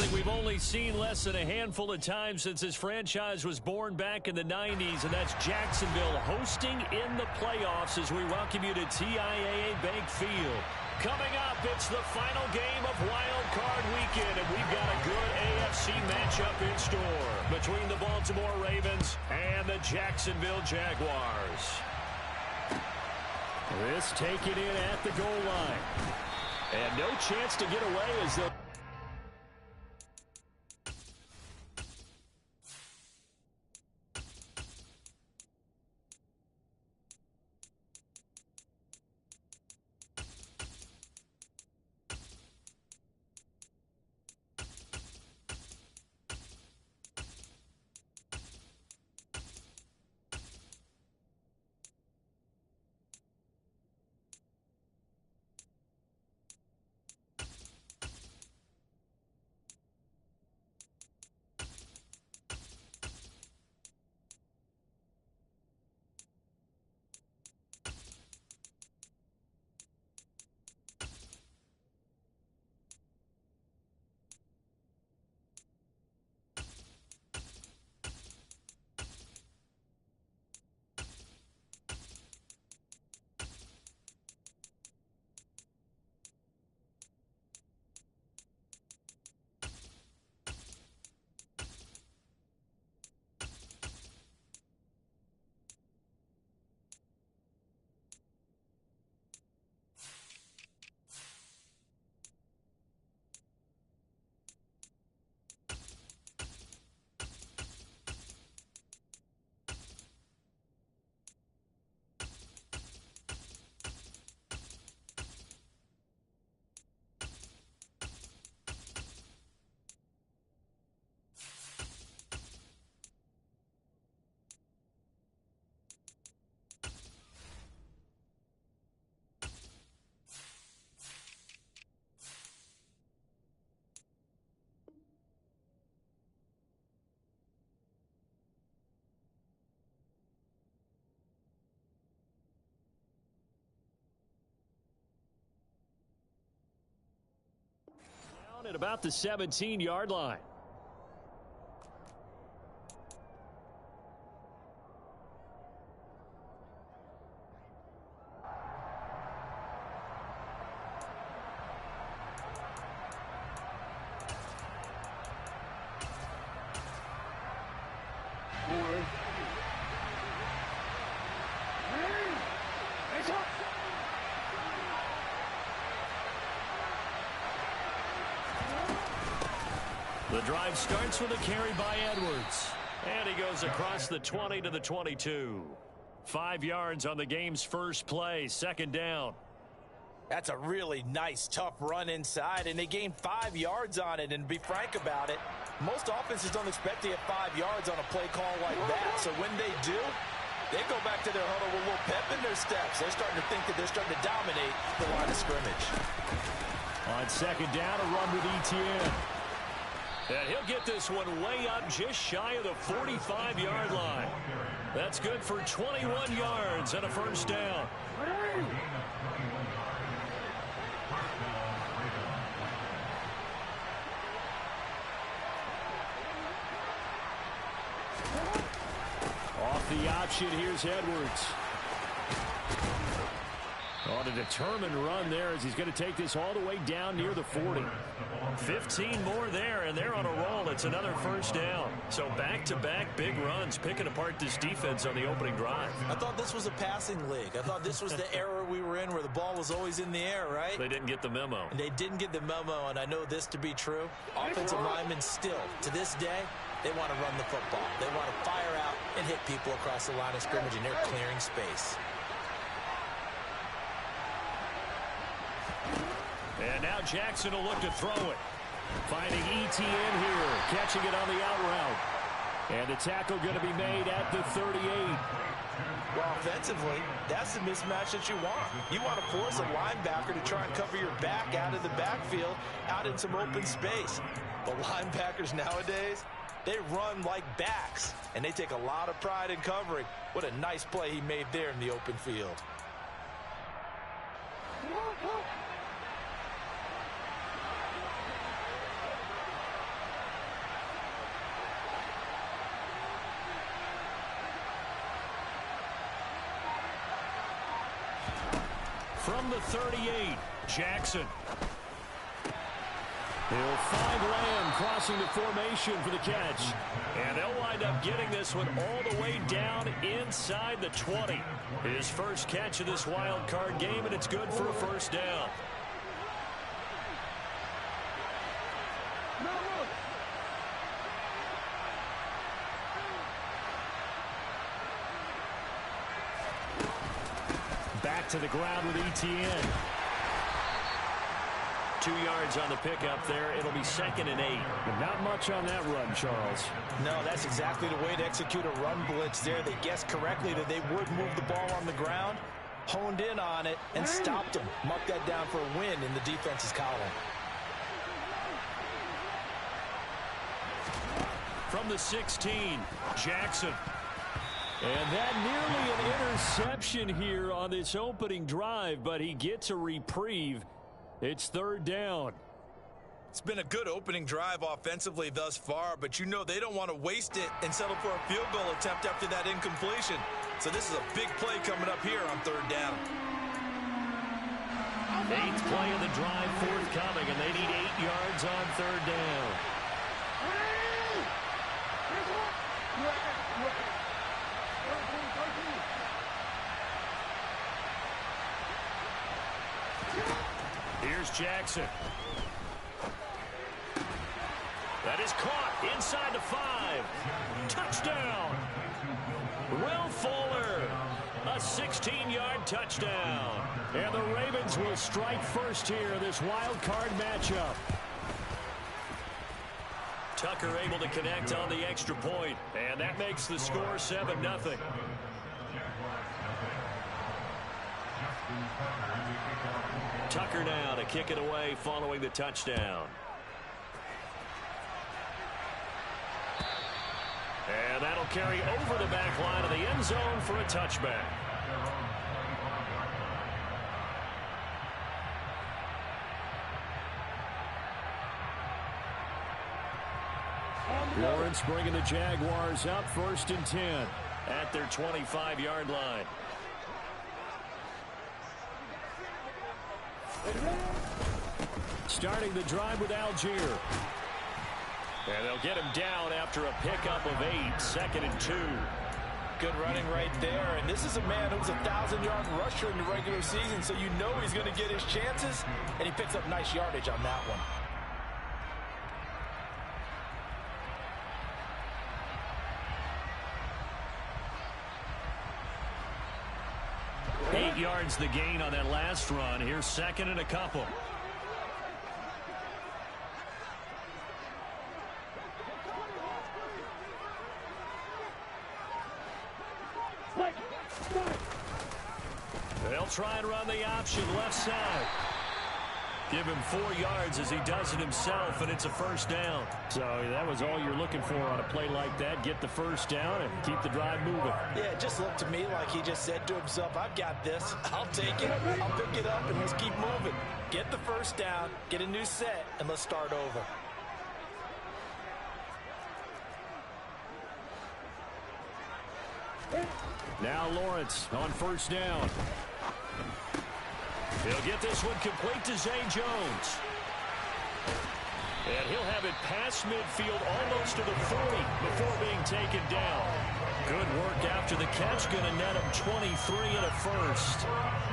Something we've only seen less than a handful of times since this franchise was born back in the 90s, and that's Jacksonville hosting in the playoffs as we welcome you to TIAA Bank Field. Coming up, it's the final game of Wild Card Weekend, and we've got a good AFC matchup in store between the Baltimore Ravens and the Jacksonville Jaguars. This taken in at the goal line. And no chance to get away as the at about the 17-yard line. The drive starts with a carry by Edwards. And he goes across the 20 to the 22. 5 yards on the game's first play, second down. That's a really nice, tough run inside, and they gained 5 yards on it. And to be frank about it, most offenses don't expect to get 5 yards on a play call like that. So when they do, they go back to their huddle with a little pep in their steps. They're starting to think that they're starting to dominate the line of scrimmage. On second down, a run with Etienne. And he'll get this one way up just shy of the 45-yard line. That's good for 21 yards and a first down. Off the option, here's Edwards. On a determined run there as he's going to take this all the way down near the 40. 15 more there, and they're on a roll. It's another first down. So back-to-back big runs, picking apart this defense on the opening drive. I thought this was a passing league. I thought this was the era we were in where the ball was always in the air, right? They didn't get the memo. And they didn't get the memo, and I know this to be true. Offensive linemen still, to this day, they want to run the football. They want to fire out and hit people across the line of scrimmage, and they're clearing space. And now Jackson will look to throw it. Finding Etienne here, catching it on the out route. And the tackle going to be made at the 38. Well, offensively, that's the mismatch that you want. You want to force a linebacker to try and cover your back out of the backfield, out in some open space. But linebackers nowadays, they run like backs, and they take a lot of pride in covering. What a nice play he made there in the open field. From the 38, Jackson. He'll find Lamb crossing the formation for the catch. And they'll wind up getting this one all the way down inside the 20. His first catch of this wild card game, and it's good for a first down. Back to the ground with Etienne. 2 yards on the pickup there. It'll be 2nd and 8. But not much on that run, Charles. No, that's exactly the way to execute a run blitz there. They guessed correctly that they would move the ball on the ground, honed in on it, and stopped them. Mark that down for a win in the defense's column. From the 16, Jackson. And that nearly an interception here on this opening drive, but he gets a reprieve. It's 3rd down. It's been a good opening drive offensively thus far, but you know they don't want to waste it and settle for a field goal attempt after that incompletion. So this is a big play coming up here on 3rd down. 8th play of the drive forthcoming, and they need 8 yards on 3rd down. Here's Jackson. That is caught inside the 5. Touchdown. Will Fuller. A 16-yard touchdown. And the Ravens will strike first here in this wild card matchup. Tucker able to connect on the extra point, and that makes the score 7-0. Tucker now to kick it away following the touchdown. And that'll carry over the back line of the end zone for a touchback. Lawrence bringing the Jaguars up 1st and 10 at their 25-yard line. Starting the drive with Algier. And they'll get him down after a pickup of 8, 2nd and 2. Good running right there, and this is a man who was a 1,000-yard rusher in the regular season, so you know he's going to get his chances, and he picks up nice yardage on that one. Eight yards the gain on that last run. Here's 2nd and a couple. They'll try and run the option left side. Give him 4 yards as he does it himself, and it's a first down. So that was all you're looking for on a play like that. Get the first down and keep the drive moving. Yeah, it just looked to me like he just said to himself, I've got this. I'll take it. I'll pick it up, and let's keep moving. Get the first down, get a new set, and let's start over. Now Lawrence on first down. He'll get this one complete to Zay Jones. And he'll have it past midfield almost to the 40 before being taken down. Good work after the catch. Going to net him 23 and a first.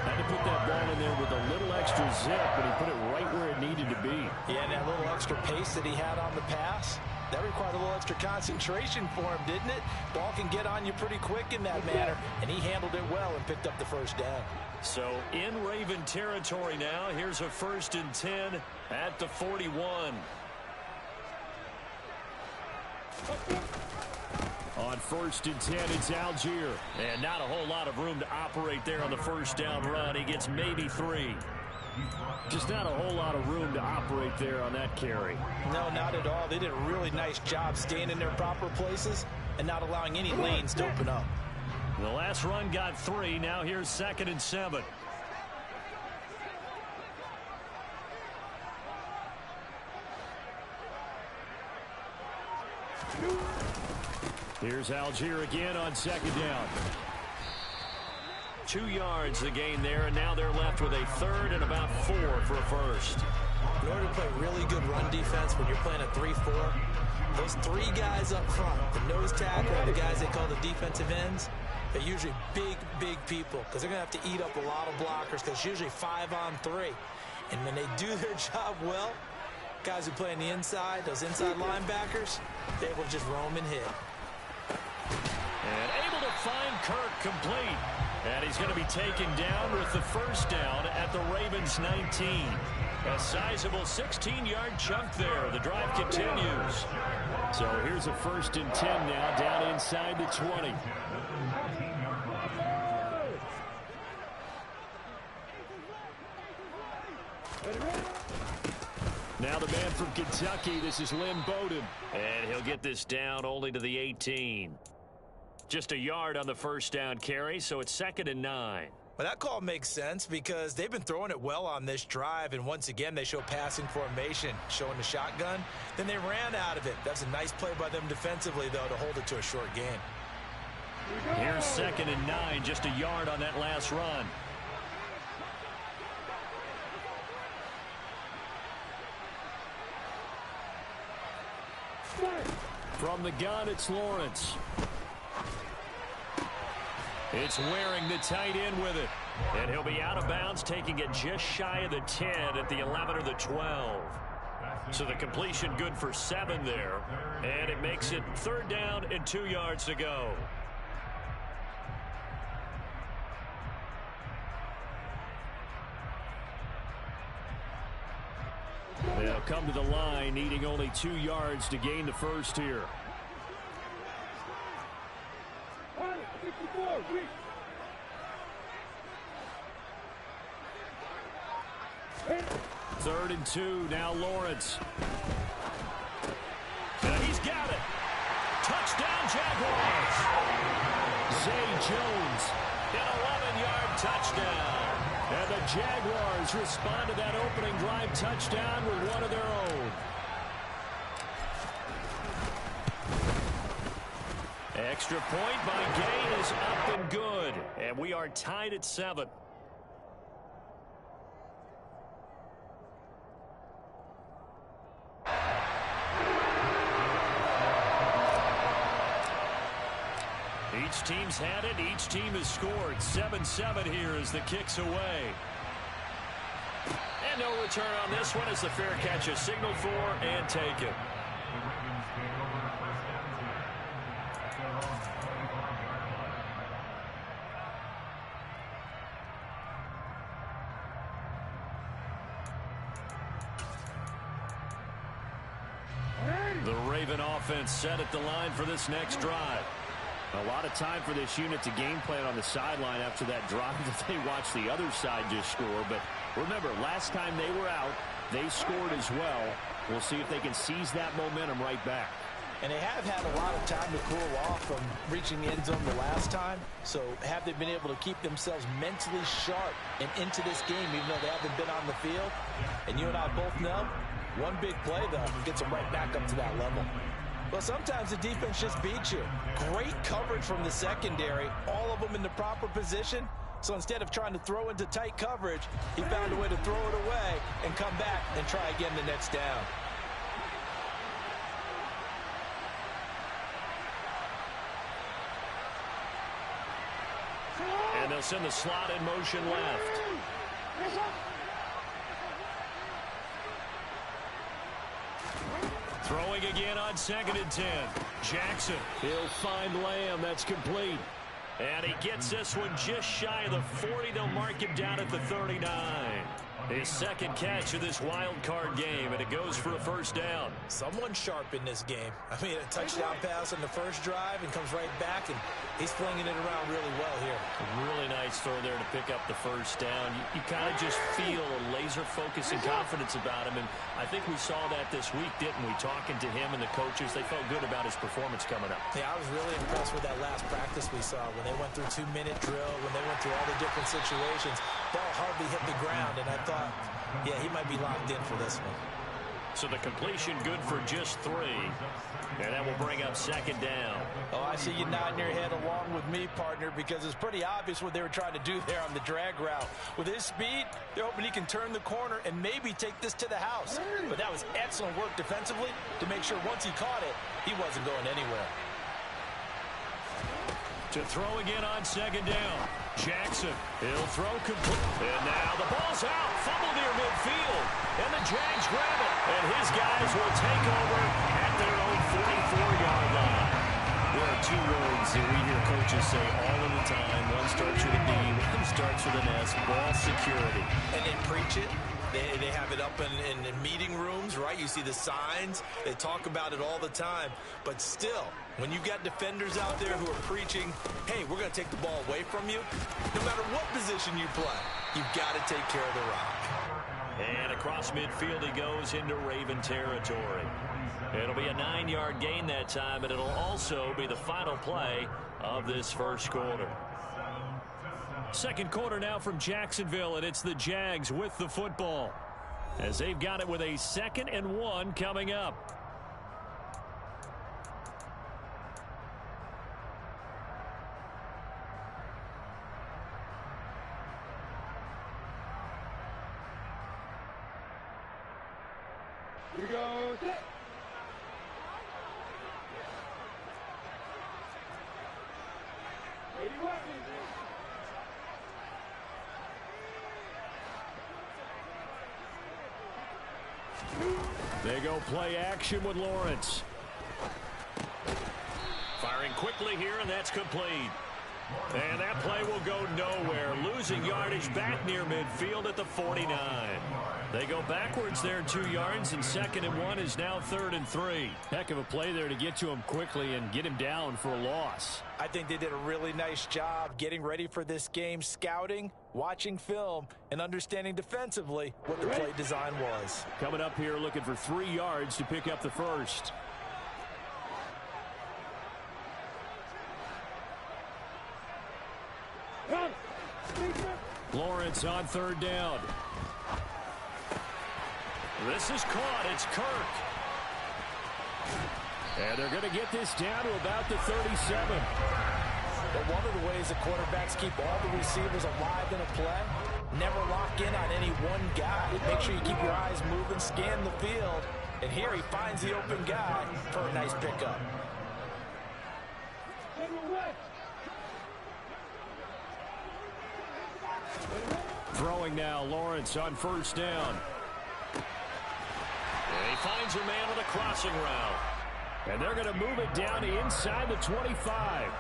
Had to put that ball in there with a little extra zip, but he put it right where it needed to be. Yeah, and that little extra pace that he had on the pass, that required a little extra concentration for him, didn't it? Ball can get on you pretty quick in that manner, and he handled it well and picked up the first down. So in Raven territory now. Here's a 1st and 10 at the 41. On 1st and 10, it's Algier. And not a whole lot of room to operate there on the first down run. He gets maybe 3. Just not a whole lot of room to operate there on that carry. No, not at all. They did a really nice job staying in their proper places and not allowing any lanes to open up. The last run got 3. Now here's 2nd and 7. Here's Algier again on 2nd down. 2 yards the gain there, and now they're left with a third and about 4 for a first. In order to play really good run defense when you're playing a 3-4, those 3 guys up front, the nose tackle, the guys they call the defensive ends, they're usually big, big people because they're going to have to eat up a lot of blockers because it's usually 5-on-3. And when they do their job well, guys who play on the inside, those inside linebackers, they're able to just roam and hit. And able to find Kirk complete. And he's going to be taken down with the first down at the Ravens 19. A sizable 16-yard chunk there. The drive continues. So here's a 1st and 10 now, down inside the 20. Now the man from Kentucky, this is Lynn Bowden. And he'll get this down only to the 18. Just a yard on the first down carry, so it's 2nd and 9. Well, that call makes sense because they've been throwing it well on this drive, and once again they show passing formation, showing the shotgun. Then they ran out of it. That's a nice play by them defensively, though, to hold it to a short gain. Here's 2nd and 9, just a yard on that last run. From the gun, it's Lawrence. It's Waring, the tight end, with it. And he'll be out of bounds, taking it just shy of the 10 at the 11 or the 12. So the completion good for 7 there. And it makes it 3rd down and 2 yards to go. They'll come to the line, needing only 2 yards to gain the first here. 3rd and 2, now Lawrence. And he's got it. Touchdown, Jaguars. Zay Jones, an 11-yard touchdown. And the Jaguars respond to that opening drive touchdown with one of their own. Extra point by Gay is up and good. And we are tied at 7. Each team's had it. Each team has scored. 7-7 here as the kick's away. And no return on this one as the fair catch is signaled for and taken. The Raven offense set at the line for this next drive. A lot of time for this unit to game plan on the sideline after that drive that they watched the other side just score. But remember, last time they were out, they scored as well. We'll see if they can seize that momentum right back. And they have had a lot of time to cool off from reaching the end zone the last time. So have they been able to keep themselves mentally sharp and into this game, even though they haven't been on the field? And you and I both know, one big play, though, gets them right back up to that level. Well, sometimes the defense just beats you. Great coverage from the secondary, all of them in the proper position. So instead of trying to throw into tight coverage, he found a way to throw it away and come back and try again the next down. And they'll send the slot in motion left. Throwing again on 2nd and 10. Jackson, he'll find Lamb. That's complete. And he gets this one just shy of the 40. They'll mark him down at the 39. His second catch of this wild card game, and it goes for a first down. Someone sharp in this game. I mean, a touchdown pass on the first drive and comes right back, and he's flinging it around really well here. A really nice throw there to pick up the first down. You kind of just feel a laser focus and confidence about him, and I think we saw that this week, didn't we? Talking to him and the coaches, they felt good about his performance coming up. Yeah, I was really impressed with that last practice we saw when they went through 2-minute drill, when they went through all the different situations. Ball hardly hit the ground, and I thought, yeah, he might be locked in for this one. So the completion good for just 3. And that will bring up second down. Oh, I see you nodding your head along with me, partner, because it's pretty obvious what they were trying to do there on the drag route. With his speed, they're hoping he can turn the corner and maybe take this to the house. But that was excellent work defensively to make sure once he caught it, he wasn't going anywhere. To throw again on second down. Jackson, he'll throw complete. And now the ball's out. Fumble near midfield. And the Jags grab it. And his guys will take over at their own 44-yard line. There are 2 words that we hear coaches say all of the time. One starts with a B, one starts with an S. Ball security. And they preach it. They have it up in meeting rooms, right? You see the signs. They talk about it all the time. But still, when you've got defenders out there who are preaching, hey, we're going to take the ball away from you, no matter what position you play, you've got to take care of the rock. And across midfield he goes into Raven territory. It'll be a 9-yard gain that time, and it'll also be the final play of this first quarter. Second quarter now from Jacksonville, and it's the Jags with the football as they've got it with a 2nd and 1 coming up. Here we go. Set. They go play action with Lawrence. Firing quickly here, and that's complete. And that play will go nowhere. Losing yardage back near midfield at the 49. They go backwards there 2 yards, and 2nd and 1 is now 3rd and 3. Heck of a play there to get to him quickly and get him down for a loss. I think they did a really nice job getting ready for this game, scouting, watching film, and understanding defensively what the play design was. Coming up here looking for 3 yards to pick up the first. Lawrence on 3rd down. This is caught. It's Kirk. And they're going to get this down to about the 37. But one of the ways the quarterbacks keep all the receivers alive in a play, never lock in on any one guy. Make sure you keep your eyes moving, scan the field. And here he finds the open guy for a nice pickup. Throwing now, Lawrence on 1st down. And he finds a man on a crossing route. And they're going to move it down to inside the 25.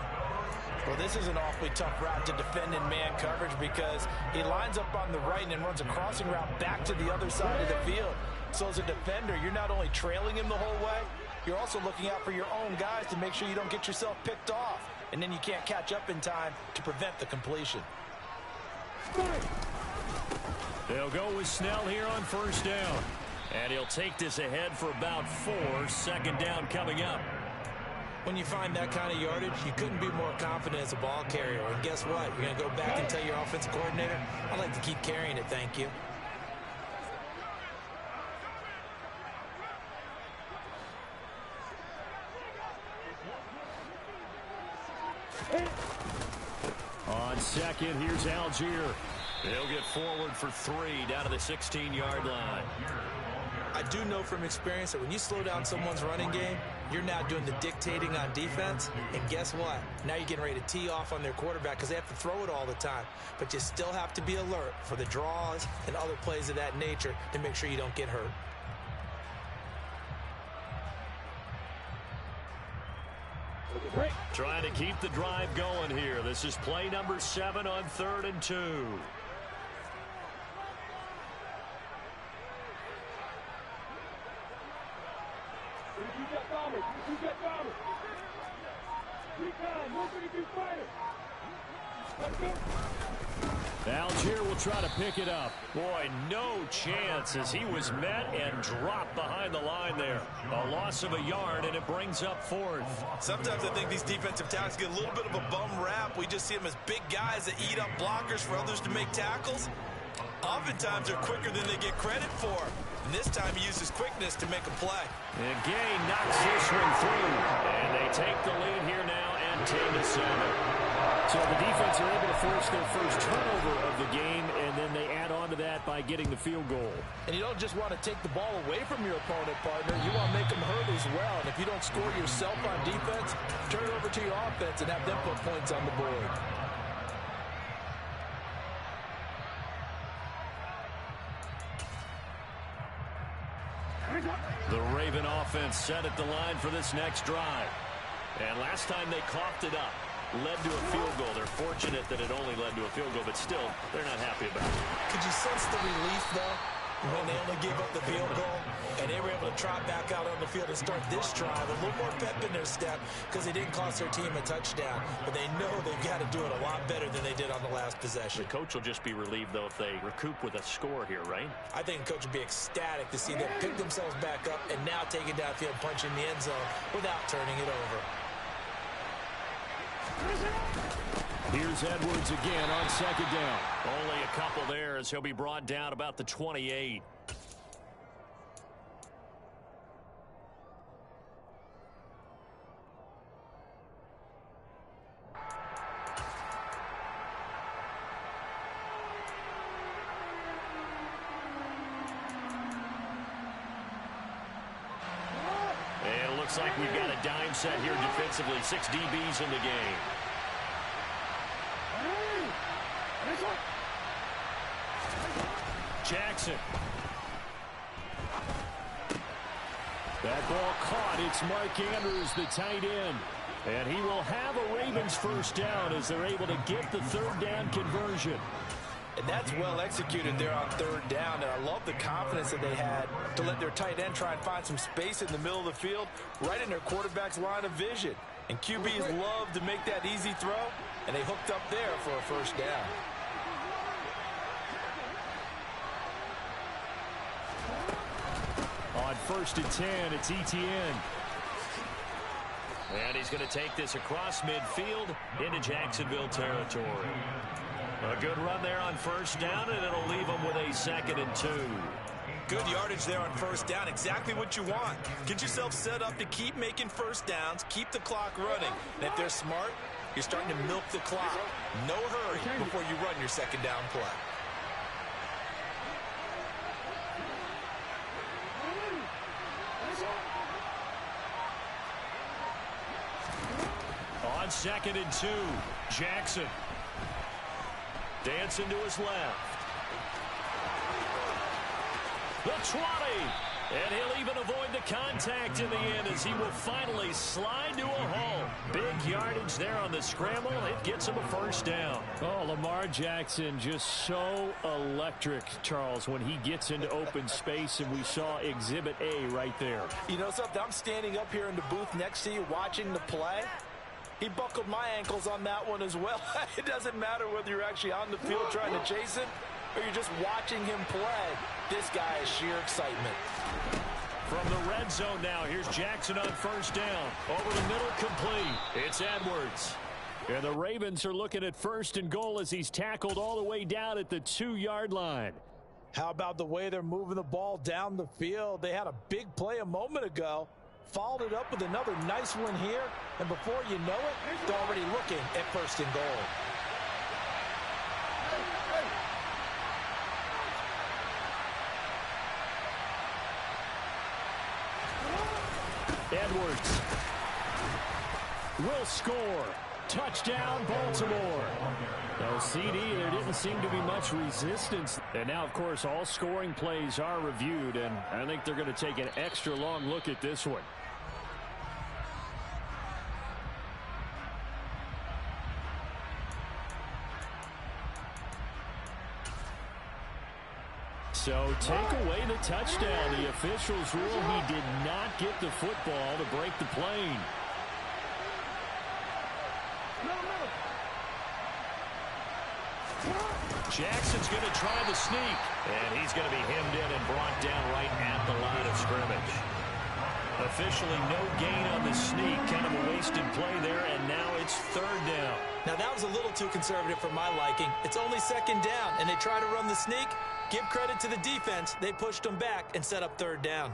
Well, this is an awfully tough route to defend in man coverage because he lines up on the right and then runs a crossing route back to the other side of the field. So as a defender, you're not only trailing him the whole way, you're also looking out for your own guys to make sure you don't get yourself picked off. And then you can't catch up in time to prevent the completion. They'll go with Snell here on 1st down. And he'll take this ahead for about 4. 2nd down coming up. When you find that kind of yardage, you couldn't be more confident as a ball carrier. And guess what? You're going to go back and tell your offensive coordinator, I'd like to keep carrying it, thank you. On 2nd, here's Algier. He'll get forward for 3 down to the 16-yard line. I do know from experience that when you slow down someone's running game, you're now doing the dictating on defense. And guess what? Now you're getting ready to tee off on their quarterback because they have to throw it all the time. But you still have to be alert for the draws and other plays of that nature to make sure you don't get hurt. Trying to keep the drive going here. This is play number 7 on 3rd and 2. Algier will try to pick it up. Boy, no chance as he was met and dropped behind the line there. A loss of a yard, and it brings up 4th. Sometimes I think these defensive tackles get a little bit of a bum rap. We just see them as big guys that eat up blockers for others to make tackles. Oftentimes they're quicker than they get credit for. And this time he uses quickness to make a play. And Gay knocks this one through. And they take the lead here now at 10-7. So the defense are able to force their first turnover of the game, and then they add on to that by getting the field goal. And you don't just want to take the ball away from your opponent, partner. You want to make them hurt as well. And if you don't score yourself on defense, turn it over to your offense and have them put points on the board. The Raven offense set at the line for this next drive. And last time they coughed it up, led to a field goal. They're fortunate that it only led to a field goal, but still, they're not happy about it. Could you sense the relief, though, when they only gave up the field goal and they were able to trot back out on the field and start this drive a little more pep in their step because they didn't cost their team a touchdown, but they know they've got to do it a lot better than they did on the last possession. The coach will just be relieved, though, if they recoup with a score here, right? I think the coach would be ecstatic to see them pick themselves back up and now take it downfield, punch in the end zone without turning it over. Here's Edwards again on second down. Only a couple there as he'll be brought down about the 28. And it looks like we've got a dime set here defensively. 6 DBs in the game. Jackson. That ball caught. It's Mark Andrews, the tight end. And he will have a Ravens first down as they're able to get the third down conversion. And that's well executed there on third down. And I love the confidence that they had to let their tight end try and find some space in the middle of the field, right in their quarterback's line of vision. And QBs love to make that easy throw, and they hooked up there for a first down. On 1st and 10, it's Etienne. And he's going to take this across midfield into Jacksonville territory. A good run there on first down, and it'll leave them with a 2nd and 2. Good yardage there on first down. Exactly what you want. Get yourself set up to keep making first downs, keep the clock running. And if they're smart, you're starting to milk the clock. No hurry before you run your second down play. On 2nd and 2, Jackson. Dancing to his left. The 20. And he'll even avoid the contact in the end as he will finally slide to a hole. Big yardage there on the scramble. It gets him a first down. Oh, Lamar Jackson just so electric, Charles, when he gets into open space, and we saw Exhibit A right there. You know something? I'm standing up here in the booth next to you watching the play. He buckled my ankles on that one as well. It doesn't matter whether you're actually on the field trying to chase it or you're just watching him play. This guy is sheer excitement. From the red zone now, here's Jackson on first down. Over the middle, complete. It's Edwards. And the Ravens are looking at 1st and goal as he's tackled all the way down at the 2-yard line. How about the way they're moving the ball down the field? They had a big play a moment ago. Followed it up with another nice one here. And before you know it, they're already looking at 1st and goal. Edwards will score. Touchdown, Baltimore. No CD, there didn't seem to be much resistance. And now, of course, all scoring plays are reviewed, and I think they're going to take an extra long look at this one. So take away the touchdown. The officials rule he did not get the football to break the plane. Jackson's going to try the sneak. And he's going to be hemmed in and brought down right at the line of scrimmage. Officially no gain on the sneak. Kind of a wasted play there, and now it's 3rd down. Now that was a little too conservative for my liking. It's only 2nd down, and they try to run the sneak. Give credit to the defense. They pushed them back and set up third down.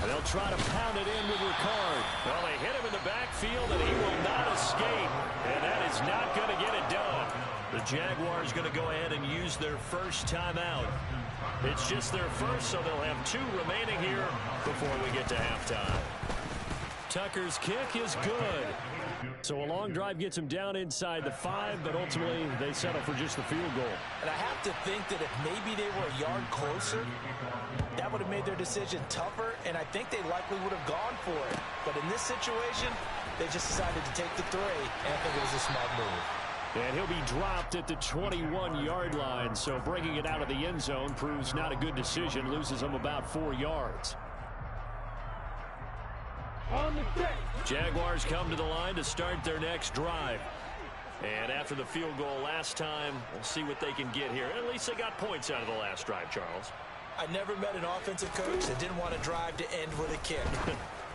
They'll try to pound it in with Ricard. Well, they hit him in the backfield, and he will not escape. And that is not going to get it done. The Jaguars going to go ahead and use their first timeout. It's just their first, so they'll have 2 remaining here before we get to halftime. Tucker's kick is good. So a long drive gets him down inside the 5, but ultimately they settle for just the field goal. And I have to think that if maybe they were a yard closer, that would have made their decision tougher, and I think they likely would have gone for it. But in this situation, they just decided to take the 3, and I think it was a smart move. And he'll be dropped at the 21-yard line, so bringing it out of the end zone proves not a good decision, loses him about 4 yards. Jaguars come to the line to start their next drive. And after the field goal last time, we'll see what they can get here. At least they got points out of the last drive, Charles. I never met an offensive coach that didn't want to drive to end with a kick.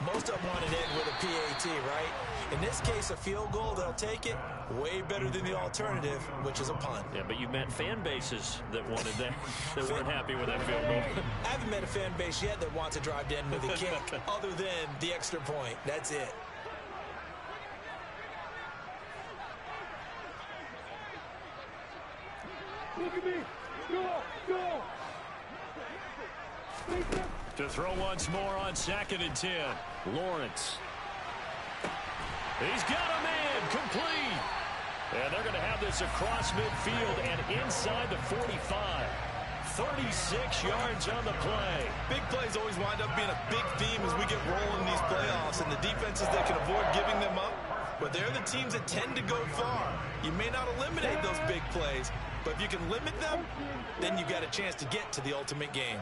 Most of them want to end with a PAT, right? In this case, a field goal, they'll take it. Way better than the alternative, which is a punt. Yeah, but you met fan bases that wanted that, that weren't happy with that field goal. I haven't met a fan base yet that wants to drive to end with a kick, other than the extra point. That's it. Look at me. Go. To throw once more on 2nd and 10. Lawrence. He's got a man complete. And they're going to have this across midfield and inside the 45. 36 yards on the play. Big plays always wind up being a big theme as we get rolling in these playoffs, and the defenses that can avoid giving them up, but they're the teams that tend to go far. You may not eliminate those big plays, but if you can limit them, then you've got a chance to get to the ultimate game.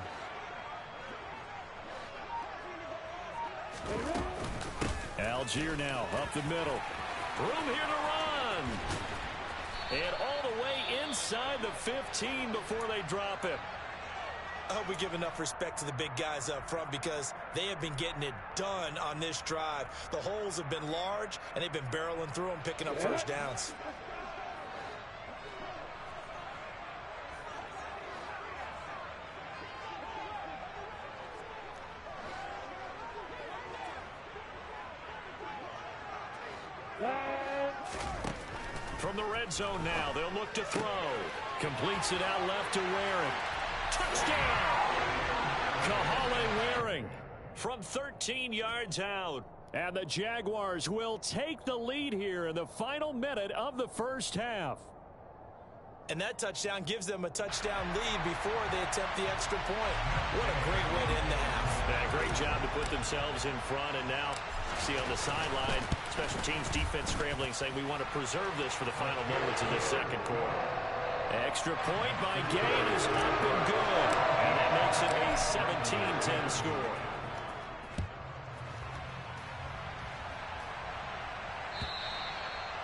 Algier now up the middle. Room here to run. And all the way inside the 15 before they drop him. I hope we give enough respect to the big guys up front because they have been getting it done on this drive. The holes have been large, and they've been barreling through them, picking up first downs. From the red zone now, they'll look to throw. Completes it out left to Waring. Touchdown! Kahale Waring from 13 yards out. And the Jaguars will take the lead here in the final minute of the first half. And that touchdown gives them a touchdown lead before they attempt the extra point. What a great way to end the half. Yeah, great job to put themselves in front, and now see on the sideline, special teams defense scrambling, saying we want to preserve this for the final moments of this second quarter. Extra point by Gain is up and good, and that makes it a 17-10 score.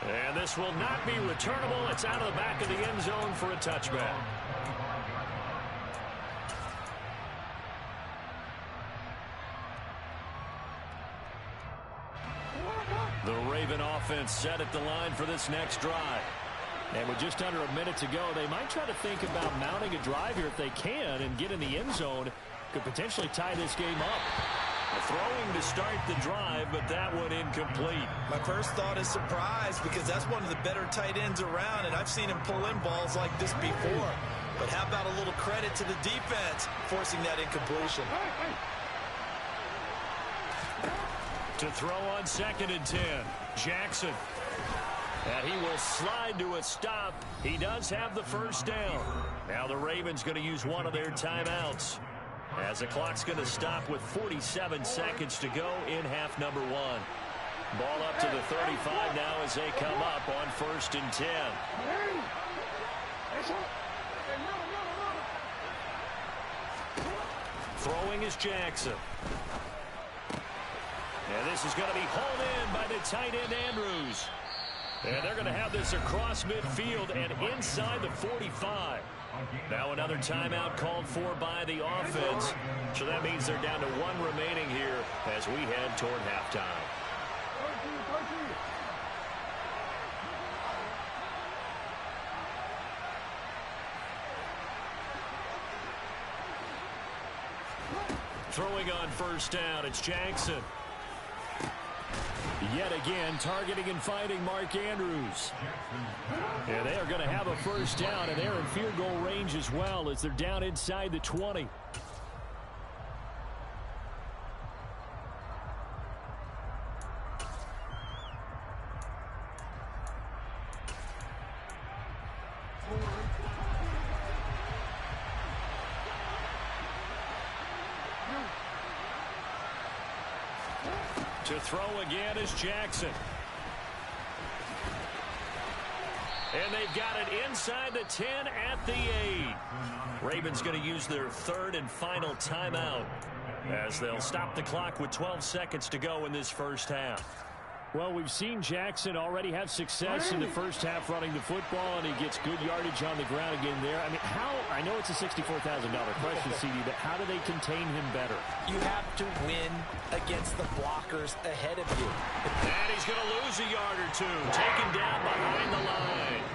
And this will not be returnable. It's out of the back of the end zone for a touchback. The Raven offense set at the line for this next drive. And with just under a minute to go, they might try to think about mounting a drive here if they can and get in the end zone. Could potentially tie this game up. Throwing to start the drive, but that one incomplete. My first thought is surprise because that's one of the better tight ends around, and I've seen him pull in balls like this before. But how about a little credit to the defense forcing that incompletion? To throw on 2nd and 10, Jackson. And he will slide to a stop. He does have the first down. Now the Ravens going to use one of their timeouts, as the clock's going to stop with 47 seconds to go in half number 1. Ball up to the 35 now as they come up on 1st and 10. Throwing is Jackson. And this is going to be hauled in by the tight end Andrews. And they're going to have this across midfield and inside the 45. Now another timeout called for by the offense. So that means they're down to one remaining here as we head toward halftime. Throwing on first down, it's Jackson. Yet again, targeting and fighting Mark Andrews. And they are going to have a first down, and they're in field goal range as well as they're down inside the 20. To throw again is Jackson. And they've got it inside the 10 at the 8. Ravens going to use their third and final timeout as they'll stop the clock with 12 seconds to go in this first half. Well, we've seen Jackson already have success in the first half running the football, and he gets good yardage on the ground again there. I mean, I know it's a $64,000 question, CD, but how do they contain him better? You have to win against the blockers ahead of you. And he's going to lose a yard or two, taken down behind the line.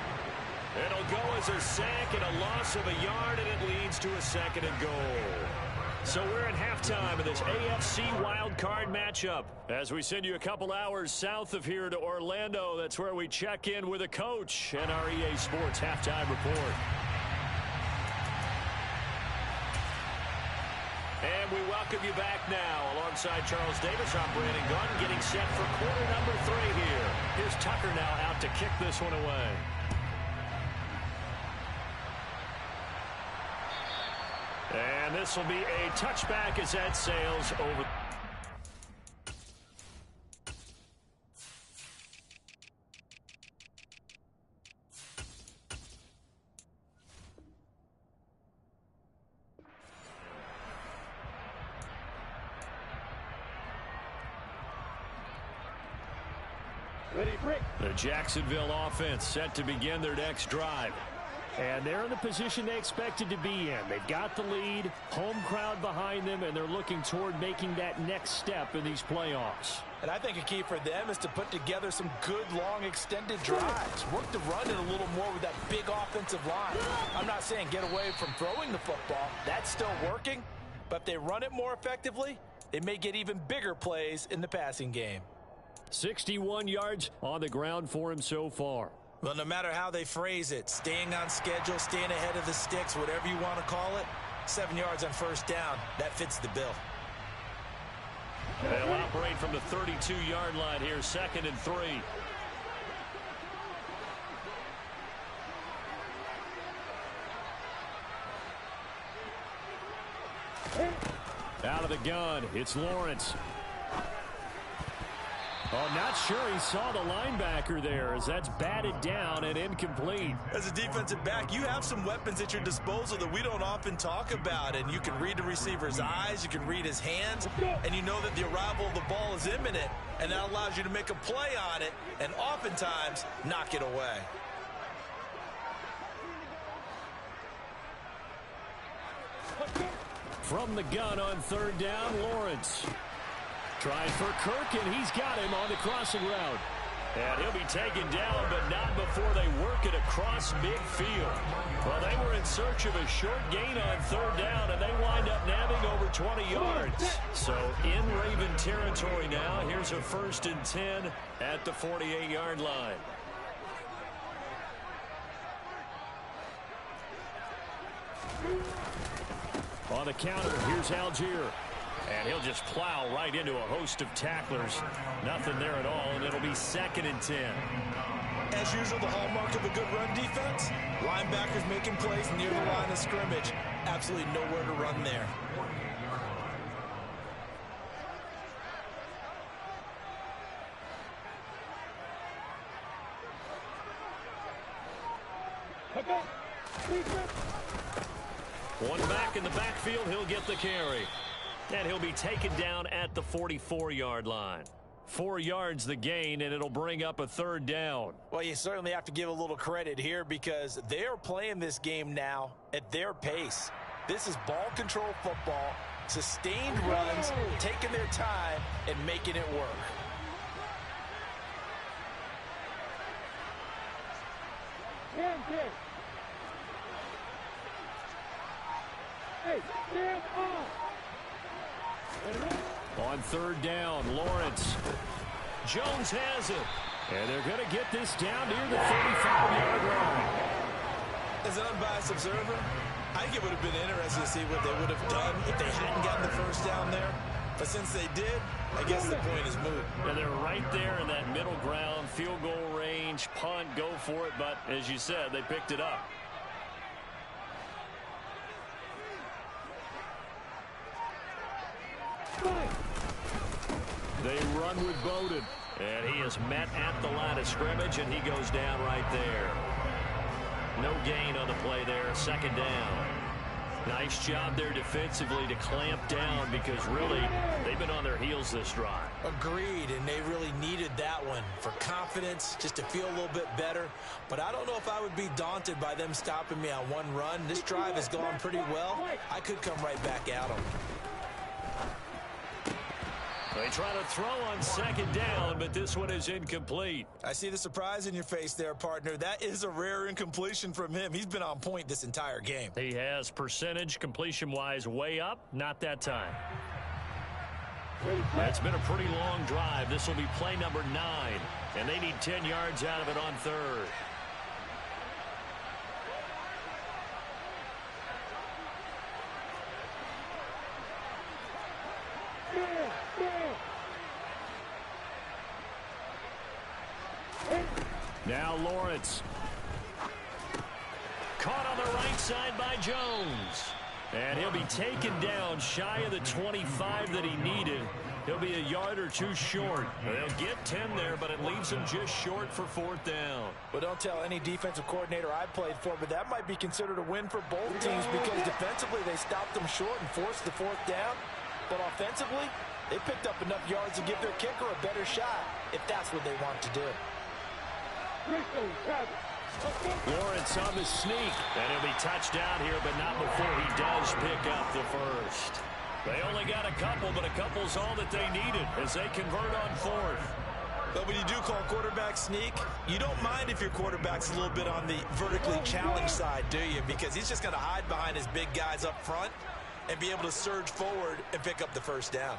It'll go as a sack and a loss of a yard, and it leads to a second and goal. So we're at halftime of this AFC wildcard matchup. As we send you a couple hours south of here to Orlando, that's where we check in with a coach and our EA Sports halftime report. And we welcome you back now. Alongside Charles Davis, I'm Brandon Gunn, getting set for quarter number 3 here. Here's Tucker now out to kick this one away. And this will be a touchback as that sails over. Ready, break. The Jacksonville offense set to begin their next drive. And they're in the position they expected to be in. They've got the lead, home crowd behind them, and they're looking toward making that next step in these playoffs. And I think a key for them is to put together some good, long, extended drives. Work the run in a little more with that big offensive line. I'm not saying get away from throwing the football. That's still working. But if they run it more effectively, they may get even bigger plays in the passing game. 61 yards on the ground for him so far. Well, no matter how they phrase it, staying on schedule, staying ahead of the sticks, whatever you want to call it, 7 yards on first down, that fits the bill. They'll operate from the 32-yard line here, 2nd and 3. Out of the gun, it's Lawrence. Oh, not sure he saw the linebacker there as that's batted down and incomplete. As a defensive back, you have some weapons at your disposal that we don't often talk about. And you can read the receiver's eyes, you can read his hands, and you know that the arrival of the ball is imminent. And that allows you to make a play on it and oftentimes knock it away. From the gun on 3rd down, Lawrence. Trying for Kirk, and he's got him on the crossing route. And he'll be taken down, but not before they work it across midfield. Well, they were in search of a short gain on 3rd down, and they wind up nabbing over 20 yards. So in Raven territory now, here's a 1st and 10 at the 48-yard line. On the counter, here's Algier. And he'll just plow right into a host of tacklers. Nothing there at all, and it'll be 2nd and 10. As usual, the hallmark of a good run defense, linebackers making plays near the line of scrimmage. Absolutely nowhere to run there. One back in the backfield, he'll get the carry. And he'll be taken down at the 44-yard line. 4 yards the gain, and it'll bring up a 3rd down. Well, you certainly have to give a little credit here because they're playing this game now at their pace. This is ball control football, sustained runs, taking their time, and making it work. On 3rd down, Lawrence. Jones has it. And they're going to get this down near the 35-yard line. As an unbiased observer, I think it would have been interesting to see what they would have done if they hadn't gotten the first down there. But since they did, I guess the point is moot. And they're right there in that middle ground, field goal range, punt, go for it. But as you said, they picked it up. They run with Bowden. And he is met at the line of scrimmage, and he goes down right there. No gain on the play there, 2nd down. Nice job there defensively to clamp down because really they've been on their heels this drive. Agreed, and they really needed that one for confidence, just to feel a little bit better. But I don't know if I would be daunted by them stopping me on one run. This drive has gone pretty well. I could come right back at them. They try to throw on 2nd down, but this one is incomplete. I see the surprise in your face there, partner. That is a rare incompletion from him. He's been on point this entire game. He has percentage completion-wise way up, not that time. That's been a pretty long drive. This will be play number 9, and they need 10 yards out of it on 3rd. Now Lawrence. Caught on the right side by Jones. And he'll be taken down shy of the 25 that he needed. He'll be a yard or 2 short. They'll get 10 there, but it leaves him just short for 4th down. Well, don't tell any defensive coordinator I played for, but that might be considered a win for both teams because defensively they stopped them short and forced the 4th down. But offensively, they picked up enough yards to give their kicker a better shot if that's what they want to do. Lawrence on the sneak, and he'll be touched down here, but not before he does pick up the first. They only got a couple, but a couple's all that they needed as they convert on 4th. But when you do call quarterback sneak, you don't mind if your quarterback's a little bit on the vertically challenged side, do you? Because he's just going to hide behind his big guys up front and be able to surge forward and pick up the 1st down.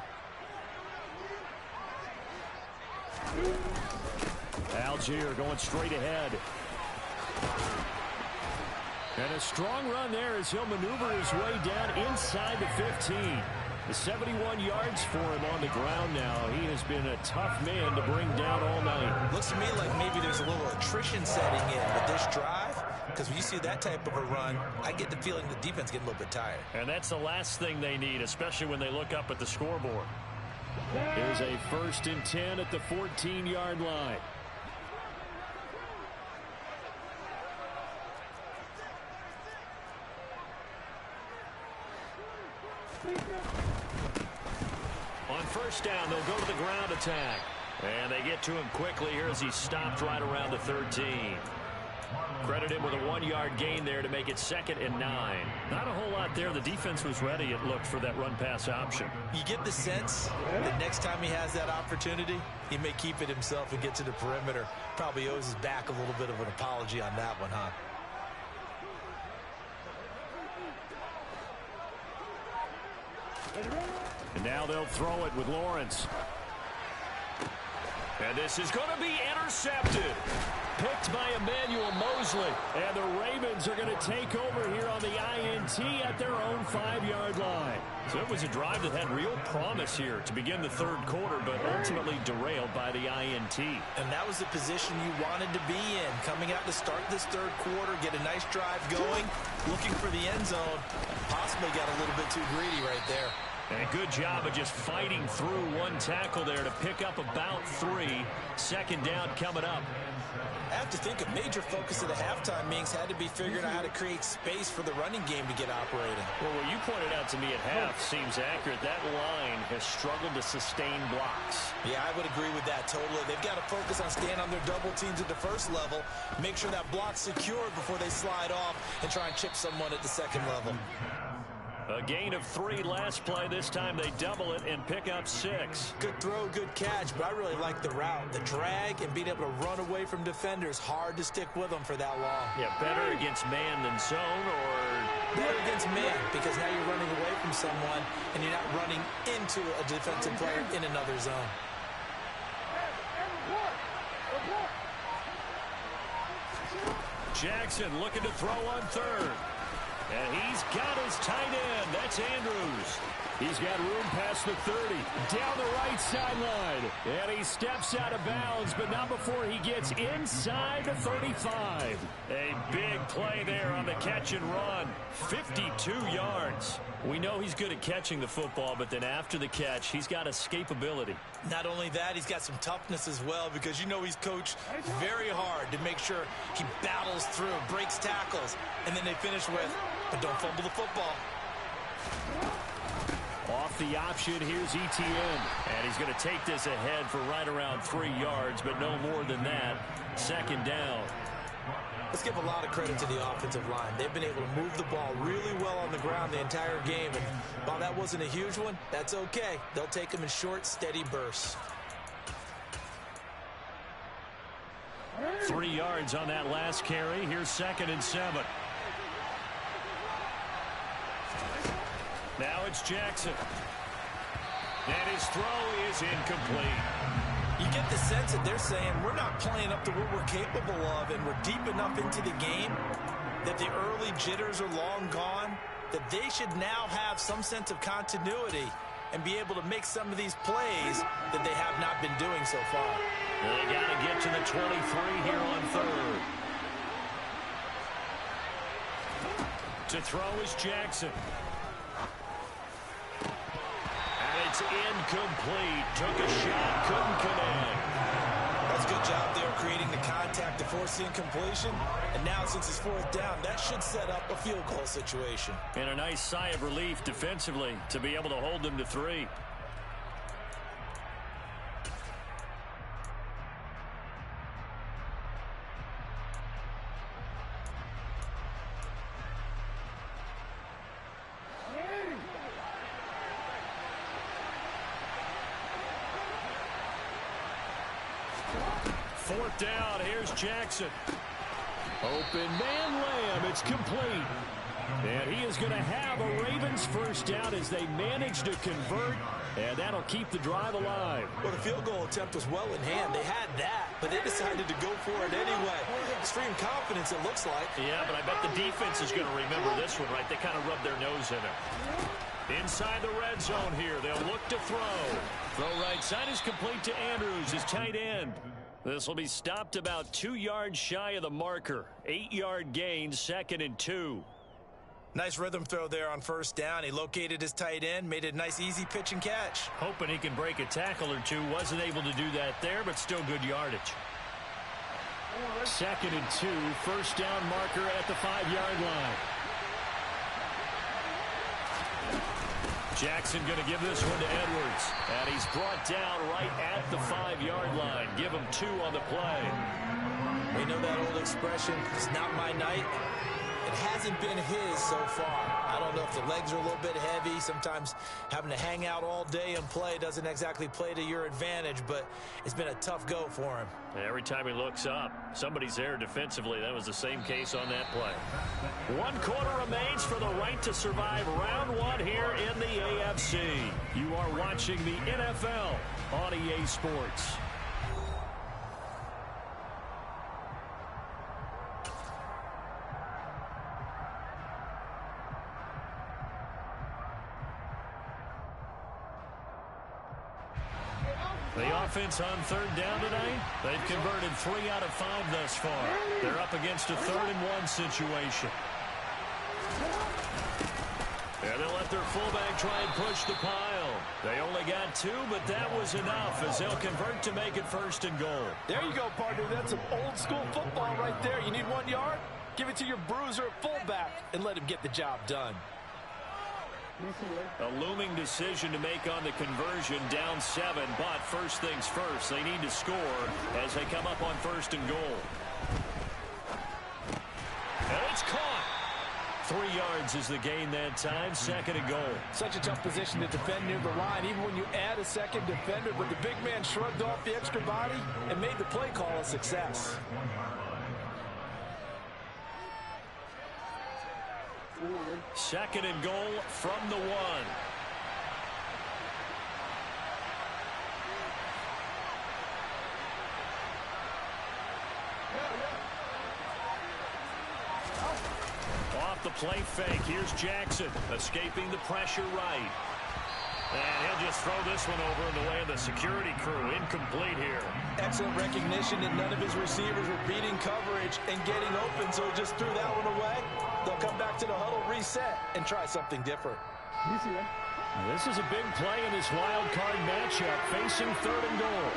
Algier going straight ahead. And a strong run there as he'll maneuver his way down inside the 15. The 71 yards for him on the ground now. He has been a tough man to bring down all night. Looks to me like maybe there's a little attrition setting in with this drive. Because when you see that type of a run, I get the feeling the defense getting a little bit tired. And that's the last thing they need, especially when they look up at the scoreboard. Here's a 1st and 10 at the 14-yard line. On 1st down, they'll go to the ground attack. And they get to him quickly here as he stopped right around the 13. Credit him with a 1-yard gain there to make it 2nd and 9. Not a whole lot there. The defense was ready, it looked, for that run-pass option. You get the sense that next time he has that opportunity, he may keep it himself and get to the perimeter. Probably owes his back a little bit of an apology on that one, huh? And now they'll throw it with Lawrence. And this is going to be intercepted. Picked by Emmanuel Mosley. And the Ravens are going to take over here on the INT at their own 5-yard line. So it was a drive that had real promise here to begin the 3rd quarter, but ultimately derailed by the INT. And that was the position you wanted to be in. Coming out to start this 3rd quarter, get a nice drive going, looking for the end zone. Possibly got a little bit too greedy right there. And a good job of just fighting through one tackle there to pick up about 3. 2nd down coming up. have to think a major focus of the halftime meetings had to be figuring out how to create space for the running game to get operating. Well, what you pointed out to me at half seems accurate. That line has struggled to sustain blocks. Yeah, I would agree with that totally. They've got to focus on staying on their double teams at the first level, make sure that block's secured before they slide off and try and chip someone at the second level. A gain of 3 last play. This time they double it and pick up 6. Good throw, good catch, but I really like the route. The drag and being able to run away from defenders, hard to stick with them for that long. Yeah, better against man than zone, or better against man, because now you're running away from someone and you're not running into a defensive player in another zone. Jackson looking to throw on third. And he's got his tight end. That's Andrews. He's got room past the 30. Down the right sideline. And he steps out of bounds, but not before he gets inside the 35. A big play there on the catch and run. 52 yards. We know he's good at catching the football, but then after the catch, he's got escapability. Not only that, he's got some toughness as well, because you know he's coached very hard to make sure he battles through, breaks tackles, and then they finish with, but don't fumble the football. Off the option, here's Etienne. And he's going to take this ahead for right around 3 yards, but no more than that. Second down. Let's give a lot of credit to the offensive line. They've been able to move the ball really well on the ground the entire game. And while that wasn't a huge one, that's okay. They'll take them in short, steady bursts. 3 yards on that last carry. Here's 2nd and 7. Now it's Jackson. And his throw is incomplete. You get the sense that they're saying we're not playing up to what we're capable of, and we're deep enough into the game that the early jitters are long gone, that they should now have some sense of continuity and be able to make some of these plays that they have not been doing so far. They got to get to the 23 here on third. To throw is Jackson. It's incomplete. Took a shot, couldn't connect. That's a good job there creating the contact to force the incompletion. And now since it's 4th down, that should set up a field goal situation. And a nice sigh of relief defensively to be able to hold them to 3. Fourth down, here's Jackson. Open man Lamb, it's complete. And he is going to have a Ravens first down as they manage to convert, and that'll keep the drive alive. Well, the field goal attempt was well in hand. They had that, but they decided to go for it anyway. Extreme confidence, it looks like. Yeah, but I bet the defense is going to remember this one, right? They kind of rubbed their nose in it. Inside the red zone here, they'll look to throw. Throw right side is complete to Andrews, his tight end. This will be stopped about 2 yards shy of the marker. 8-yard gain, 2nd and 2. Nice rhythm throw there on first down. He located his tight end, made a nice easy pitch and catch. Hoping he can break a tackle or two. Wasn't able to do that there, but still good yardage. 2nd and 2, first down marker at the 5-yard line. Jackson going to give this one to Edwards. And he's brought down right at the 5-yard line. Give him 2 on the play. We know that old expression, it's not my night. It hasn't been his so far. I don't know if the legs are a little bit heavy. Sometimes having to hang out all day and play doesn't exactly play to your advantage, but it's been a tough go for him. Every time he looks up, somebody's there defensively. That was the same case on that play. 1 quarter remains for the right to survive round 1 here in the AFC. You are watching the NFL on EA Sports. The offense on third down tonight, they've converted 3 out of 5 thus far. They're up against a 3rd and 1 situation. And they'll let their fullback try and push the pile. They only got 2, but that was enough as they'll convert to make it 1st and goal. There you go, partner. That's some old-school football right there. You need 1 yard? Give it to your bruiser at fullback and let him get the job done. A looming decision to make on the conversion, down 7, but first things first, they need to score as they come up on 1st and goal. And it's caught. 3 yards is the gain that time, 2nd and goal. Such a tough position to defend near the line, even when you add a second defender, but the big man shrugged off the extra body and made the play call a success. Second and goal from the 1. Off the play fake. Here's Jackson escaping the pressure right. And he'll just throw this one over in the way of the security crew. Incomplete here. Excellent recognition that none of his receivers were beating coverage and getting open, so he just threw that one away. They'll come back to the huddle, reset, and try something different. This is a big play in this wild card matchup, facing 3rd and goal.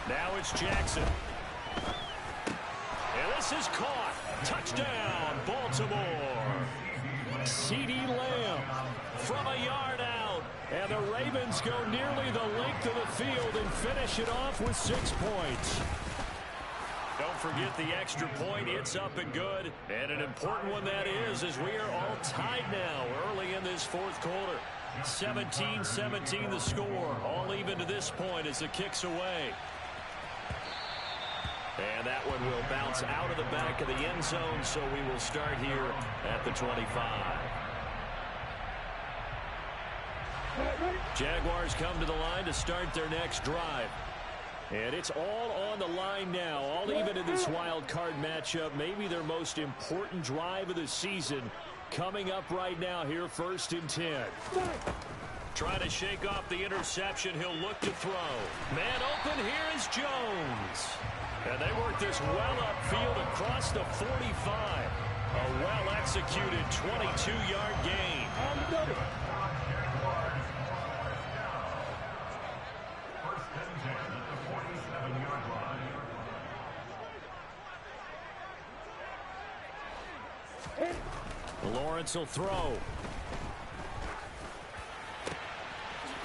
Now it's Jackson. And this is caught. Touchdown, Baltimore. CeeDee Lamb from a yard out. And the Ravens go nearly the length of the field and finish it off with 6 points. Don't forget the extra point. It's up and good. And an important one that is, as we are all tied now early in this 4th quarter. 17-17 the score. All even to this point as the kick's away. And that one will bounce out of the back of the end zone, so we will start here at the 25. Jaguars come to the line to start their next drive. And it's all on the line now, all even in this wild card matchup. Maybe their most important drive of the season coming up right now here, 1st and 10. Trying to shake off the interception. He'll look to throw. Man open. Here is Jones. And they work this well upfield across the 45. A well-executed 22-yard gain. Lawrence will throw.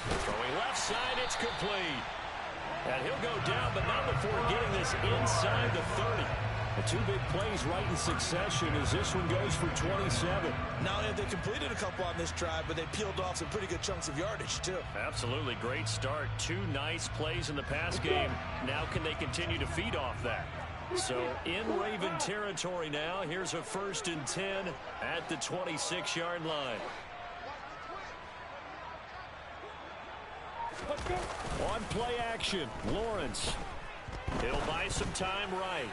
Throwing left side, it's complete. And he'll go down, but not before getting this inside the 30. The 2 big plays right in succession as this one goes for 27. Not only have they completed a couple on this drive, but they peeled off some pretty good chunks of yardage, too. Absolutely. Great start. 2 nice plays in the pass game. Now can they continue to feed off that? So in Raven territory now. Here's a 1st and 10 at the 26-yard line. On play action, Lawrence. He'll buy some time right.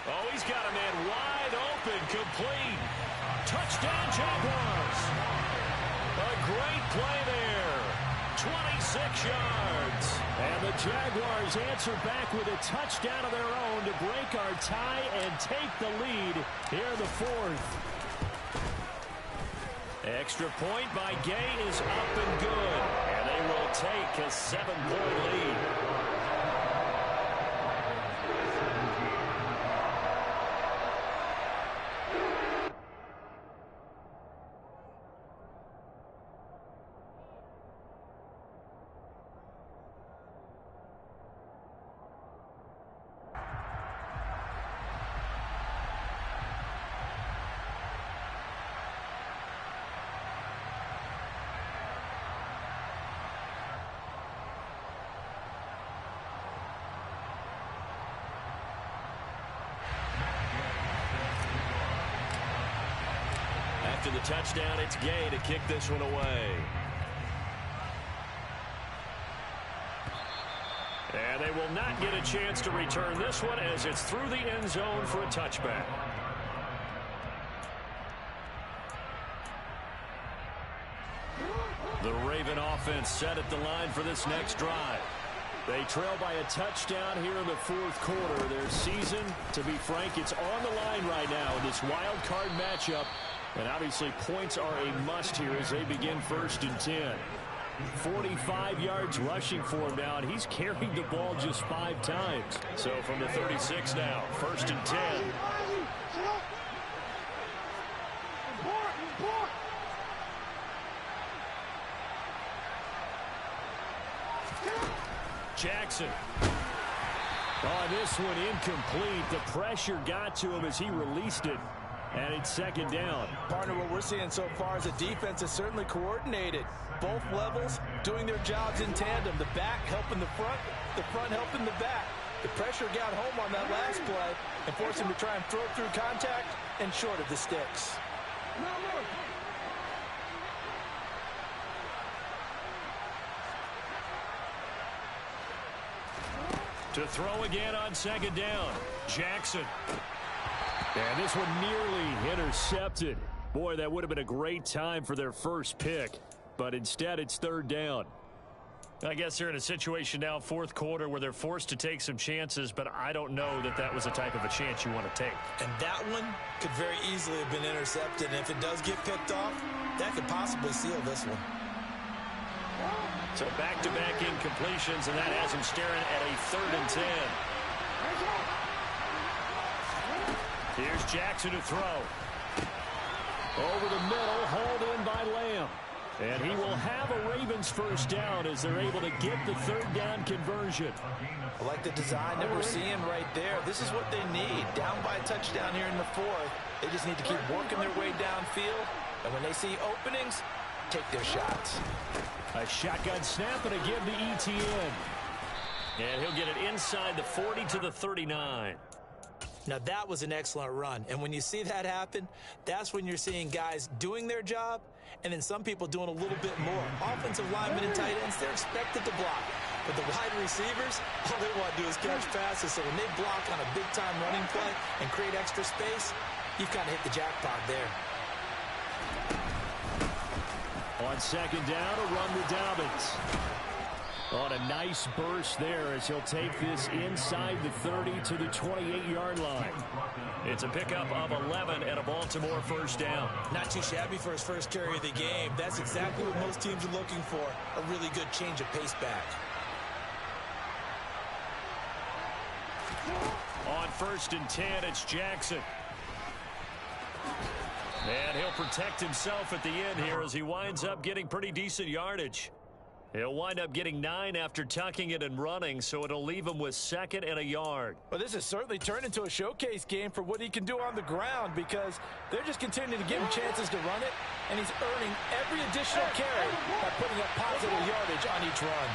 Oh, he's got a man wide open, complete. Touchdown, Jaguars. A great play there. 26 yards. And the Jaguars answer back with a touchdown of their own to break our tie and take the lead here in the 4th. Extra point by Gay is up and good. And they will take a 7-point lead. After the touchdown, it's Gay to kick this one away. And they will not get a chance to return this one as it's through the end zone for a touchback. The Raven offense set at the line for this next drive. They trail by a touchdown here in the fourth quarter. Their season, to be frank, it's on the line right now in this wild card matchup. And obviously points are a must here as they begin 1st and 10. 45 yards rushing for him now, and he's carried the ball just 5 times. So from the 36 now, 1st and 10. Jackson. Oh, this one incomplete. The pressure got to him as he released it. And it's 2nd down. Partner, what we're seeing so far is the defense is certainly coordinated. Both levels doing their jobs in tandem. The back helping the front helping the back. The pressure got home on that last play and forced him to try and throw through contact and short of the sticks. To throw again on 2nd down. Jackson. And this one nearly intercepted. Boy, that would have been a great time for their first pick. But instead, it's 3rd down. I guess they're in a situation now, 4th quarter, where they're forced to take some chances, but I don't know that that was the type of a chance you want to take. And that one could very easily have been intercepted. And if it does get picked off, that could possibly seal this one. So back-to-back incompletions, and that has him staring at a 3rd and 10. Here's Jackson to throw. Over the middle, hauled in by Lamb. And he will have a Ravens 1st down as they're able to get the 3rd down conversion. I like the design that we're seeing right there. This is what they need. Down by a touchdown here in the 4th. They just need to keep working their way downfield. And when they see openings, take their shots. A shotgun snap and a give to ETN. And he'll get it inside the 40 to the 39. Now that was an excellent run. And when you see that happen, that's when you're seeing guys doing their job and then some people doing a little bit more. Offensive linemen and tight ends, they're expected to block. But the wide receivers, all they want to do is catch passes. So when they block on a big-time running play and create extra space, you've kind of hit the jackpot there. On 2nd down, a run with Dobbins. On a nice burst there as he'll take this inside the 30 to the 28-yard line. It's a pickup of 11 and a Baltimore 1st down. Not too shabby for his first carry of the game. That's exactly what most teams are looking for. A really good change of pace back. On 1st and 10, it's Jackson. And he'll protect himself at the end here as he winds up getting pretty decent yardage. He'll wind up getting 9 after tucking it and running, so it'll leave him with 2nd and a yard. Well, this has certainly turned into a showcase game for what he can do on the ground because they're just continuing to give him chances to run it, and he's earning every additional carry by putting up positive yardage on each run.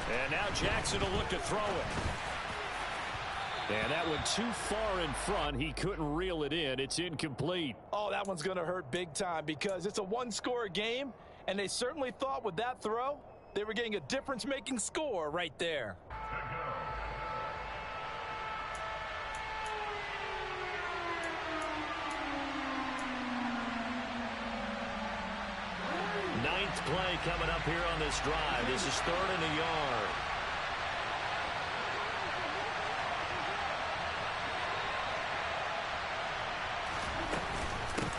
And now Jackson will look to throw it. And that went too far in front. He couldn't reel it in. It's incomplete. Oh, that one's going to hurt big time because it's a one-score game, and they certainly thought with that throw, they were getting a difference-making score right there. Ninth play coming up here on this drive. This is 3rd and a yard.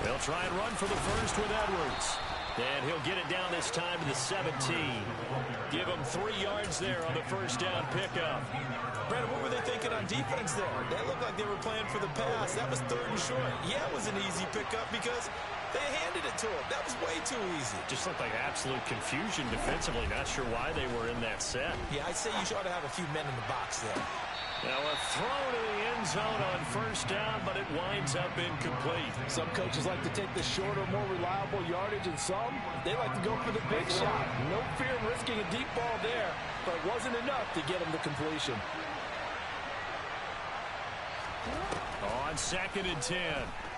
They'll try and run for the 1st with Edwards. And he'll get it down this time to the 17. Give him 3 yards there on the 1st down pickup. Brandon, what were they thinking on defense there? They looked like they were playing for the pass. That was 3rd and short. Yeah, it was an easy pickup because they handed it to him. That was way too easy. Just looked like absolute confusion defensively. Not sure why they were in that set. Yeah, I'd say you ought to have a few men in the box there. Now a throw to the end zone on 1st down, but it winds up incomplete. Some coaches like to take the shorter, more reliable yardage, and some, they like to go for the big shot. No fear of risking a deep ball there, but it wasn't enough to get him the completion. On 2nd and 10,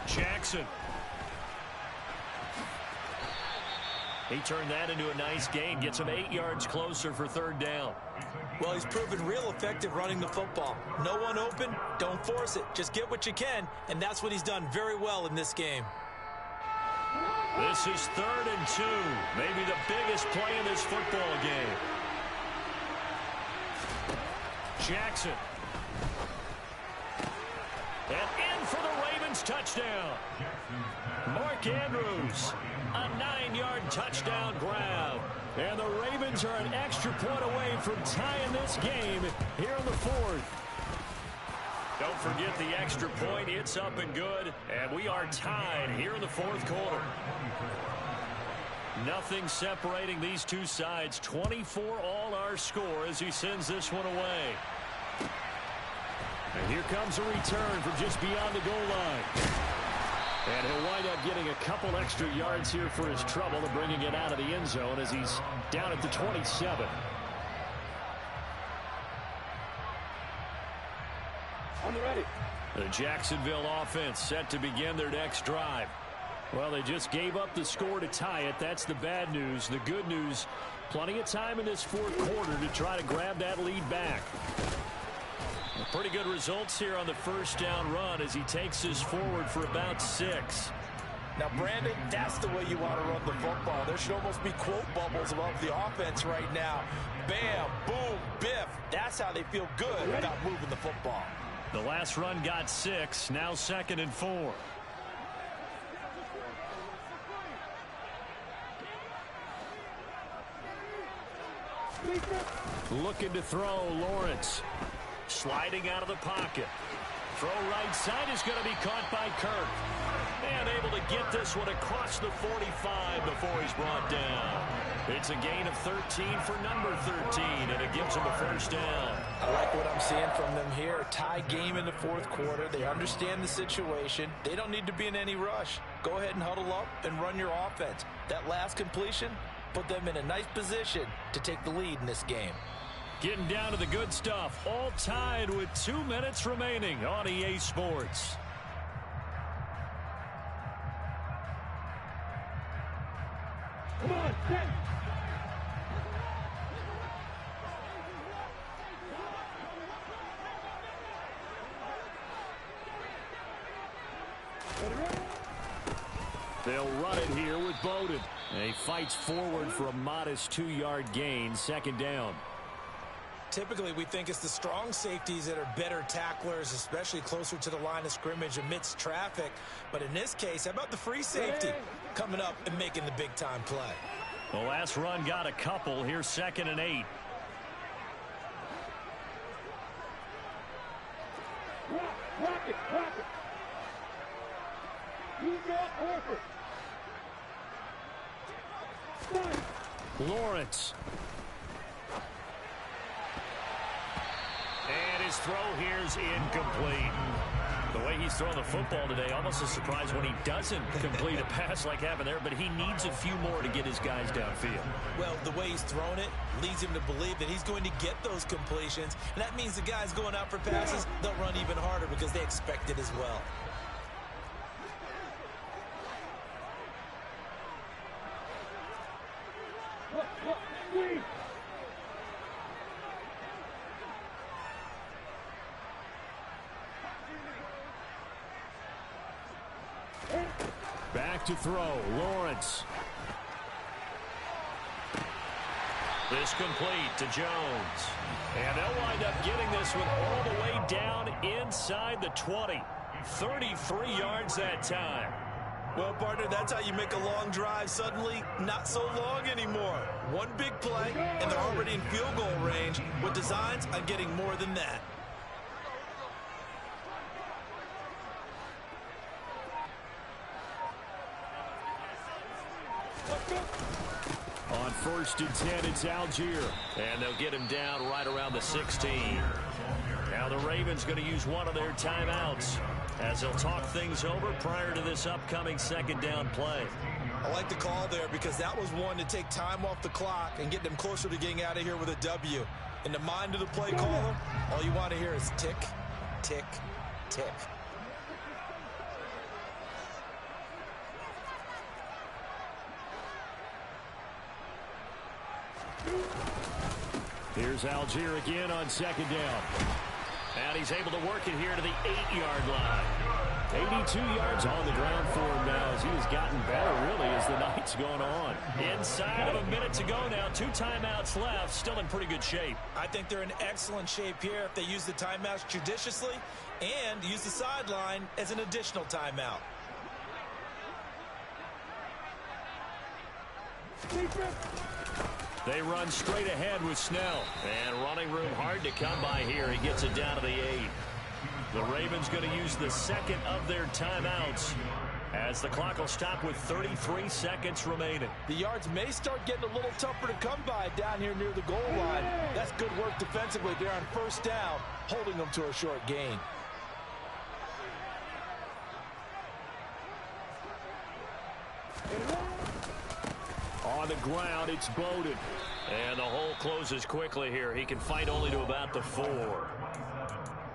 Jackson. He turned that into a nice gain, gets him 8 yards closer for third down. Well, he's proven real effective running the football. No one open, don't force it. Just get what you can, and that's what he's done very well in this game. This is 3rd and 2, maybe the biggest play in this football game. Jackson. And in for the Ravens touchdown. Mark Andrews, a 9-yard touchdown grab. And the Ravens are an extra point away from tying this game here in the 4th. Don't forget the extra point. It's up and good. And we are tied here in the 4th quarter. Nothing separating these two sides. 24 all our score as he sends this one away. And here comes a return from just beyond the goal line. And he'll wind up getting a couple extra yards here for his trouble and bringing it out of the end zone as he's down at the 27. On the ready. The Jacksonville offense set to begin their next drive. Well, they just gave up the score to tie it. That's the bad news. The good news, plenty of time in this 4th quarter to try to grab that lead back. Pretty good results here on the first down run as he takes this forward for about 6. Now, Brandon, that's the way you want to run the football. There should almost be quote bubbles above the offense right now. Bam, boom, biff. That's how they feel good about moving the football. The last run got 6, now 2nd and 4. Looking to throw, Lawrence. Sliding out of the pocket. Throw right side is going to be caught by Kirk. And able to get this one across the 45 before he's brought down. It's a gain of 13 for number 13, and it gives him a first down. I like what I'm seeing from them here. Tie game in the 4th quarter. They understand the situation. They don't need to be in any rush. Go ahead and huddle up and run your offense. That last completion put them in a nice position to take the lead in this game. Getting down to the good stuff. All tied with 2 minutes remaining on EA Sports. Come on, set. They'll run it here with Bowden. And he fights forward for a modest 2-yard gain, 2nd down. Typically, we think it's the strong safeties that are better tacklers, especially closer to the line of scrimmage amidst traffic. But in this case, how about the free safety coming up and making the big-time play? The last run got a couple. Here's 2nd and 8. Rock it. You got Horford. Lawrence. And his throw here's incomplete. The way he's throwing the football today, almost a surprise when he doesn't complete a pass like happened there, but he needs a few more to get his guys downfield. Well, the way he's thrown it leads him to believe that he's going to get those completions, and that means the guys going out for passes, they'll run even harder because they expect it as well. Back to throw, Lawrence. This complete to Jones. And they'll wind up getting this one all the way down inside the 20. 33 yards that time. Well, partner, that's how you make a long drive suddenly not so long anymore. One big play, and they're already in field goal range with designs on getting more than that. On 1st and 10, it's Algier. And they'll get him down right around the 16. Now the Ravens going to use one of their timeouts as they'll talk things over prior to this upcoming 2nd down play. I like the call there because that was one to take time off the clock and get them closer to getting out of here with a W. In the mind of the play caller, all you want to hear is tick, tick, tick. Here's Algier again on second down. And he's able to work it here to the 8-yard line. 82 yards on the ground for him now as he has gotten better, really, as the night's gone on. Inside of a minute to go now. 2 timeouts left. Still in pretty good shape. I think they're in excellent shape here if they use the timeouts judiciously and use the sideline as an additional timeout. They run straight ahead with Snell. And running room hard to come by here. He gets it down to the 8. The Ravens going to use the second of their timeouts as the clock will stop with 33 seconds remaining. The yards may start getting a little tougher to come by down here near the goal line. That's good work defensively there on first down, holding them to a short gain. On the ground, it's Bowden. And the hole closes quickly here. He can fight only to about the 4.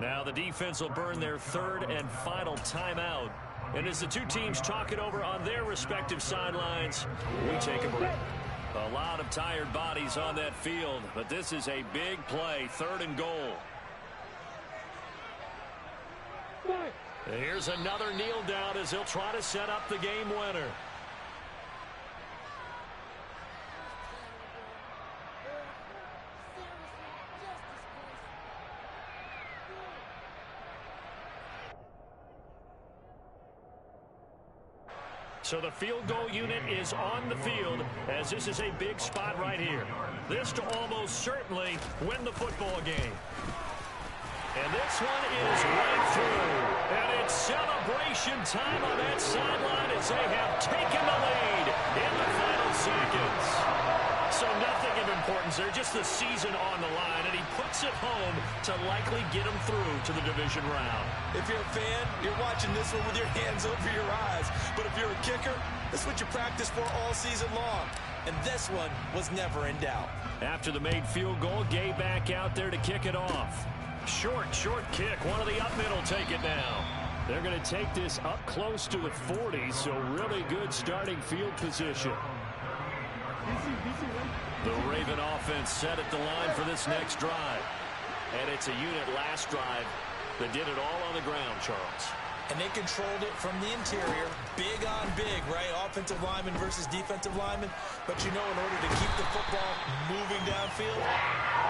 Now the defense will burn their third and final timeout. And as the two teams talk it over on their respective sidelines, we take a break. A lot of tired bodies on that field, but this is a big play, 3rd and goal. And here's another kneel down as he'll try to set up the game winner. So the field goal unit is on the field as this is a big spot right here. This to almost certainly win the football game. And this one is right through. And it's celebration time on that sideline as they have taken the lead in the final seconds. So nothing of importance there, just the season on the line, and he puts it home to likely get him through to the division round. If you're a fan, you're watching this one with your hands over your eyes. But if you're a kicker, that's what you practice for all season long. And this one was never in doubt. After the made field goal, Gay back out there to kick it off. Short kick. One of the up middle take it now. They're going to take this up close to the 40, so really good starting field position. The Raven offense set at the line for this next drive. And it's a unit last drive that did it all on the ground, Charles. And they controlled it from the interior. Big on big, right? Offensive lineman versus defensive lineman. But you know, in order to keep the football moving downfield,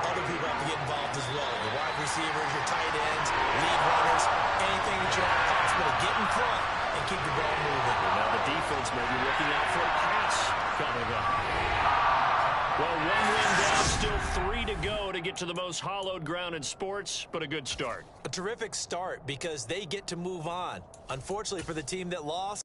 other people have to get involved as well. Your wide receivers, your tight ends, lead runners, anything that you have possible to get in front and keep the ball moving. And now the defense may be looking out for a pass coming up. Well, 1 win down, still 3 to go to get to the most hallowed ground in sports, but a good start. A terrific start because they get to move on. Unfortunately for the team that lost,